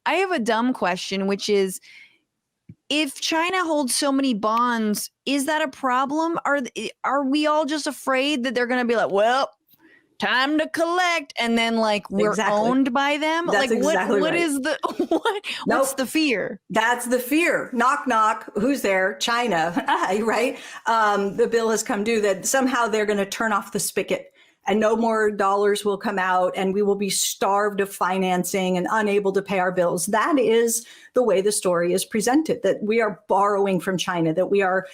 I have a dumb question, which is, if China holds so many bonds, is that a problem? Are we all just afraid that they're going to be like, well, time to collect, and then like we're owned by them? That's like exactly what right. is the what's the fear? That's the fear. Knock, knock. Who's there? China, right? The bill has come due that somehow they're going to turn off the spigot and no more dollars will come out and we will be starved of financing and unable to pay our bills. That is the way the story is presented, that we are borrowing from China, that we are,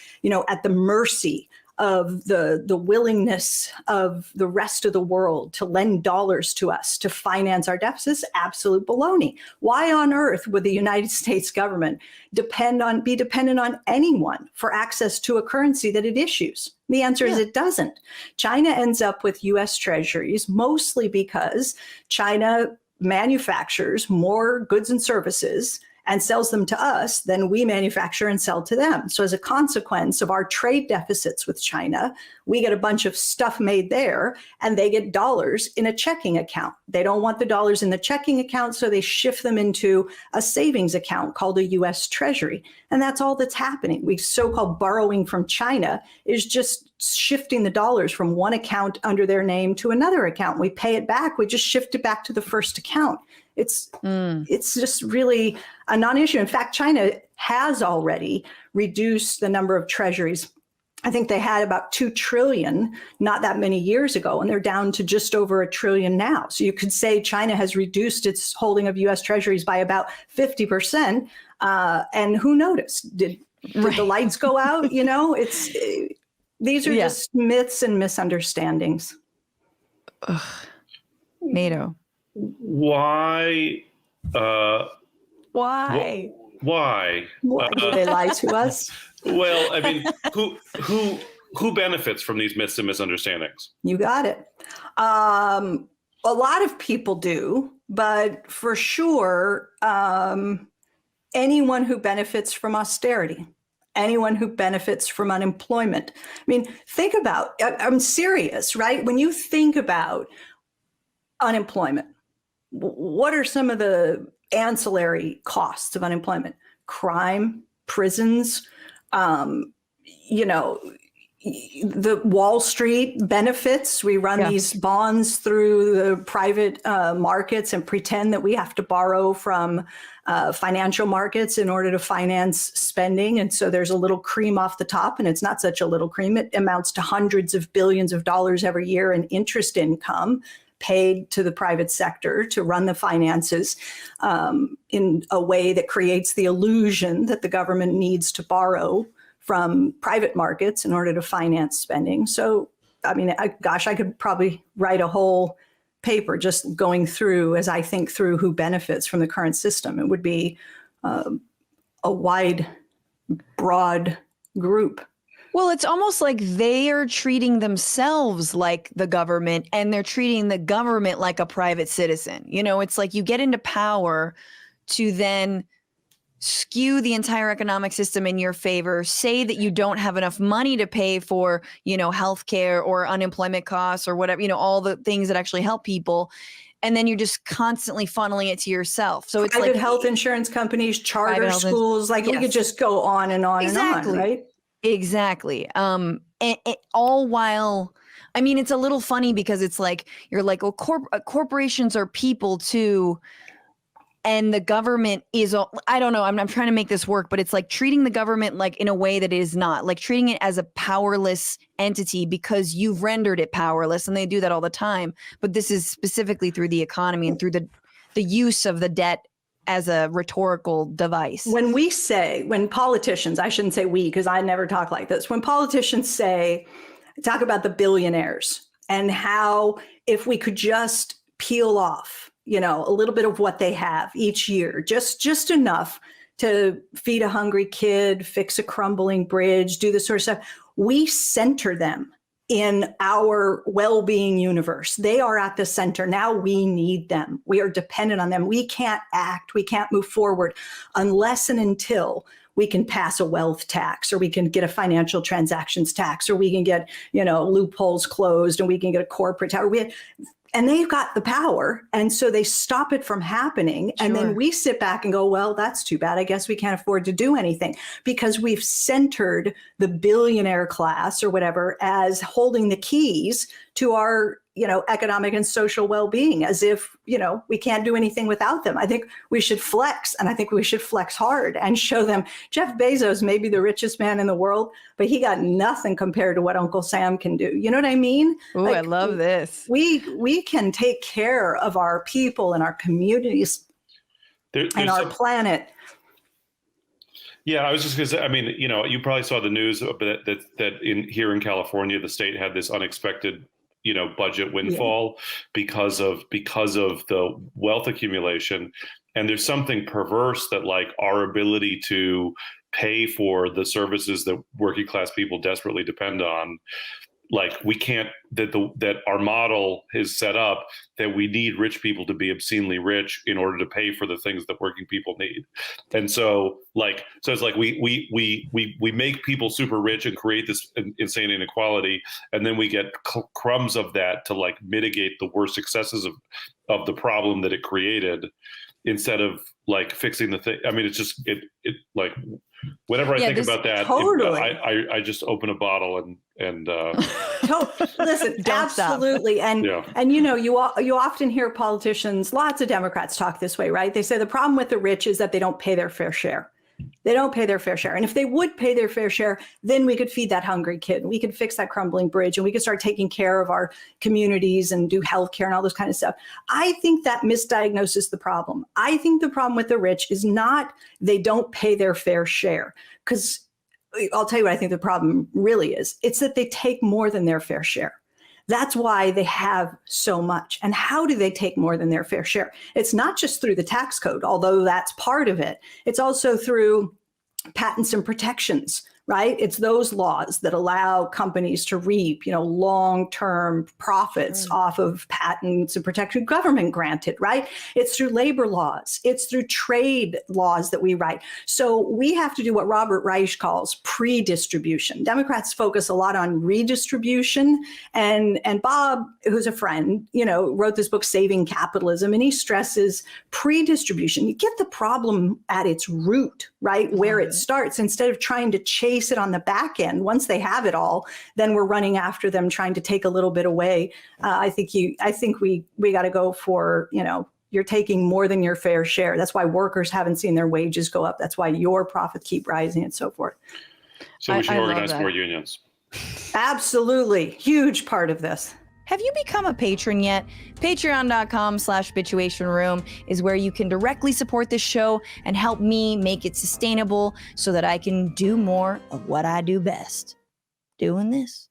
at the mercy of the willingness of the rest of the world to lend dollars to us to finance our deficits. Absolute baloney. Why on earth would the United States government be dependent on anyone for access to a currency that it issues? The answer is it doesn't. China ends up with US treasuries mostly because China manufactures more goods and services and sells them to us than we manufacture and sell to them. So as a consequence of our trade deficits with China, we get a bunch of stuff made there and they get dollars in a checking account. They don't want the dollars in the checking account, so they shift them into a savings account called a US Treasury. And that's all that's happening. We so-called borrowing from China is just shifting the dollars from one account under their name to another account. We pay it back. We just shift it back to the first account. It's just really a non-issue. In fact, China has already reduced the number of treasuries. I think they had about 2 trillion not that many years ago, and they're down to just over 1 trillion now. So you could say China has reduced its holding of US treasuries by about 50%. And who noticed? Did the lights go out? These are just myths and misunderstandings. Ugh. Nato. Why? Why? Why? Do they lie to us? Well, I mean, who benefits from these myths and misunderstandings? You got it. A lot of people do, but for sure, anyone who benefits from austerity, anyone who benefits from unemployment. I mean, I'm serious, right? When you think about unemployment, what are some of the ancillary costs of unemployment? Crime, prisons, the Wall Street benefits. We run these bonds through the private markets and pretend that we have to borrow from financial markets in order to finance spending. And so there's a little cream off the top, and it's not such a little cream. It amounts to hundreds of billions of dollars every year in interest income paid to the private sector to run the finances in a way that creates the illusion that the government needs to borrow from private markets in order to finance spending. So, I mean, I could probably write a whole paper just going through, as I think through, who benefits from the current system. It would be a wide, broad group. Well, it's almost like they are treating themselves like the government, and they're treating the government like a private citizen. It's like you get into power to then skew the entire economic system in your favor, say that you don't have enough money to pay for, healthcare or unemployment costs or whatever, all the things that actually help people. And then you're just constantly funneling it to yourself. So it's private like health insurance companies, charter schools, we could just go on and on and on, right? Exactly. And all while, I mean, it's a little funny because it's like, you're like, well, corporations are people too. And the government is, I don't know, I'm trying to make this work, but it's like treating the government like in a way that it is not, like treating it as a powerless entity because you've rendered it powerless. And they do that all the time. But this is specifically through the economy and through the use of the debt as a rhetorical device. When politicians, I shouldn't say we, because I never talk like this. When politicians talk about the billionaires and how if we could just peel off, a little bit of what they have each year, just enough to feed a hungry kid, fix a crumbling bridge, do this sort of stuff, we center them in our well-being universe. They are at the center. Now we need them. We are dependent on them. We can't act. We can't move forward unless and until we can pass a wealth tax, or we can get a financial transactions tax, or we can get, loopholes closed, and we can get a corporate tax. and they've got the power. And so they stop it from happening. And Sure. then we sit back and go, well, that's too bad. I guess we can't afford to do anything, because we've centered the billionaire class or whatever as holding the keys to our, economic and social well-being, as if, we can't do anything without them. I think we should flex, and I think we should flex hard and show them Jeff Bezos may be the richest man in the world, but he got nothing compared to what Uncle Sam can do. You know what I mean? Ooh, I love this. We can take care of our people and our communities and our planet. Yeah, I was just going to say, I mean, you probably saw the news that here in California, the state had this unexpected, budget windfall because of the wealth accumulation. And there's something perverse that, like, our ability to pay for the services that working class people desperately depend on, like, we can't, that our model is set up that we need rich people to be obscenely rich in order to pay for the things that working people need. And so it's like we make people super rich and create this insane inequality, and then we get crumbs of that to, like, mitigate the worst successes of the problem that it created, instead of, like, fixing the thing. I mean, it's just it like, whenever I think about that, totally. I just open a bottle and listen, absolutely. Stop. And you often hear politicians, lots of Democrats talk this way, right? They say the problem with the rich is that they don't pay their fair share. They don't pay their fair share. And if they would pay their fair share, then we could feed that hungry kid. We could fix that crumbling bridge, and we could start taking care of our communities and do healthcare and all this kind of stuff. I think that misdiagnoses the problem. I think the problem with the rich is not they don't pay their fair share, because I'll tell you what I think the problem really is. It's that they take more than their fair share. That's why they have so much. And how do they take more than their fair share? It's not just through the tax code, although that's part of it. It's also through patents and protections, right? It's those laws that allow companies to reap, long-term profits off of patents and protection, government granted, right? It's through labor laws. It's through trade laws that we write. So we have to do what Robert Reich calls pre-distribution. Democrats focus a lot on redistribution. And Bob, who's a friend, wrote this book, Saving Capitalism, and he stresses pre-distribution. You get the problem at its root, right? Where it starts, instead of trying to chase it on the back end. Once they have it all, then we're running after them, trying to take a little bit away. I think we got to go for, you're taking more than your fair share. That's why workers haven't seen their wages go up. That's why your profits keep rising, and so forth. So we should organize more unions. Absolutely. Huge part of this. Have you become a patron yet? Patreon.com/Bitchuation Room is where you can directly support this show and help me make it sustainable so that I can do more of what I do best, doing this.